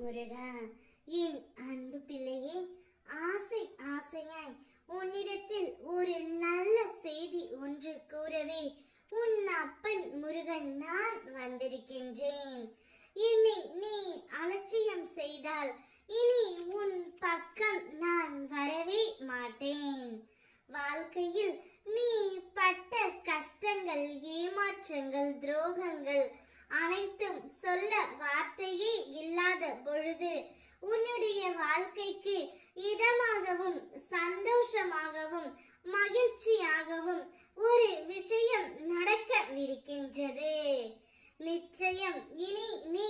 முருகா, என் அன்பு பிள்ளையே, ஆசை ஆசையாய் உன்னிடத்தில் ஒரு நல்ல செய்தி ஒன்று கூறவே உன் அப்பன் முருகன் நான் வந்திருக்கின்றேன். என்னை நீ அலட்சியம் செய்தால் இனி உன் பக்கம் நான் வரவே மாட்டேன். வாழ்க்கையில் நீ பட்ட கஷ்டங்கள், ஏமாற்றங்கள், துரோகங்கள் அனைத்தும் சொல்ல வார்த்தையே இல்லாத பொழுது உன்னுடைய வாழ்க்கைக்கு இதமாகவும் சந்தோஷமாகவும் மகிழ்ச்சியாகவும் ஒரு விஷயம் நடக்கவிருக்கின்றது. நிச்சயம் இனி நீ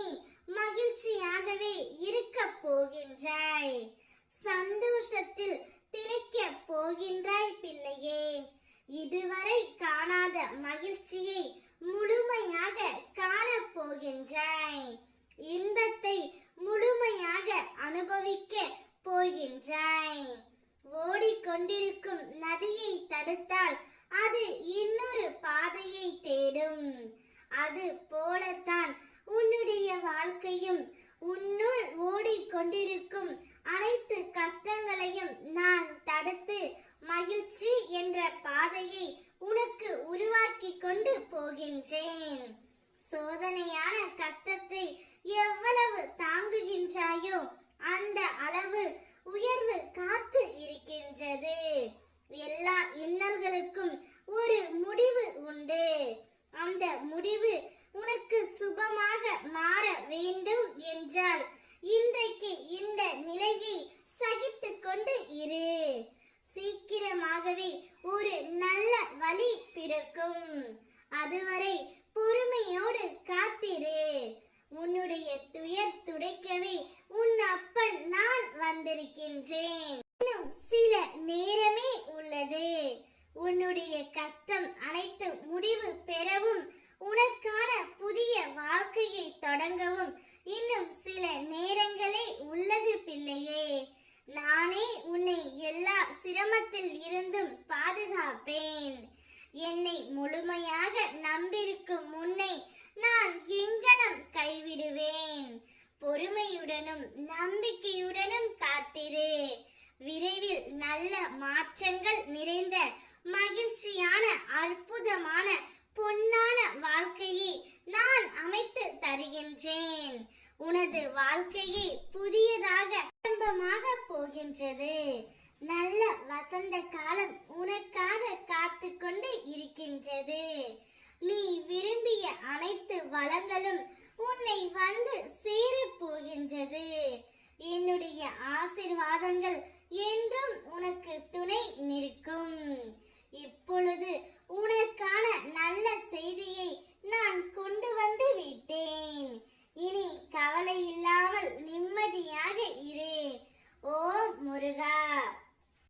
மகிழ்ச்சியாகவே இருக்க போகின்றாய். சந்தோஷத்தில் திளைக்க போகின்றாய் பிள்ளையே. இதுவரை காணாத மகிழ்ச்சியை முழுமையாக காணப் போகின்றாய். இன்பத்தை முழுமையாக அனுபவிக்க போகின்றாய். ஓடிக்கொண்டிருக்கும் நதியை தடுத்தால் அது இன்னொரு பாதையை தேடும். அது போலத்தான் உன்னுடைய வாழ்க்கையும். உன்னுள் ஓடிக்கொண்டிருக்கும் அனைத்து கஷ்டங்களையும் நான் தடுத்து மகிழ்ச்சி என்ற பாதையை உனக்கு உருவாக்கி கொண்டு போகின்றேன். சோதனையான கஷ்டத்தை எவ்வளவு தாங்குகின்றாயோ அந்த அளவு உயர்வு காத்து இருக்கின்றது. எல்லா இன்னல்களுக்கும் ஒரு முடிவு உண்டு. அந்த முடிவு உனக்கு சுபமாக மாற வேண்டும் என்றால் இன்றைக்கு இந்த நிலையை சகித்து கொண்டு இரு. சீக்கிரமாகவே ஒரு நல்ல வழி பிறக்கும். அதுவரை பொறுமையோடு காத்திரு. உன்னுடைய துயர் துடைக்கவே உன் அப்பன் நான் வந்திருக்கின்றேன். இன்னும் சில நேரமே உள்ளது. உன்னுடைய கஷ்டம் அனைத்து முடிவு பெறவும் உனக்கான புதிய வாழ்க்கையை தொடங்கவும் இன்னும் சில நேரங்களே உள்ளது பிள்ளையே. நானே உன்னை எல்லா சிரமத்தில் இருந்தும் பாதுகாப்பேன். என்னை முழுமையாக நம்பியிருக்கும் உன்னை நான் எங்கனம் கைவிடுவேன். பொறுமையுடனும் நம்பிக்கையுடனும் காத்திரு. விரைவில் நல்ல மாற்றங்கள் நிறைந்த மகிழ்ச்சியான அற்புதமான பொன்னான வாழ்க்கையை நான் அமைத்து தருகின்றேன். உனது வாழ்க்கையை புதியதாக ஆரம்பமாக போகின்றது. நல்ல வசந்த காலம் உனக்காக காத்து கொண்டு இருக்கின்றது. நீ விரும்பிய அனைத்து வளங்களும் உன்னை வந்து சேர போகின்றது. என்னுடைய ஆசீர்வாதங்கள் என்றும்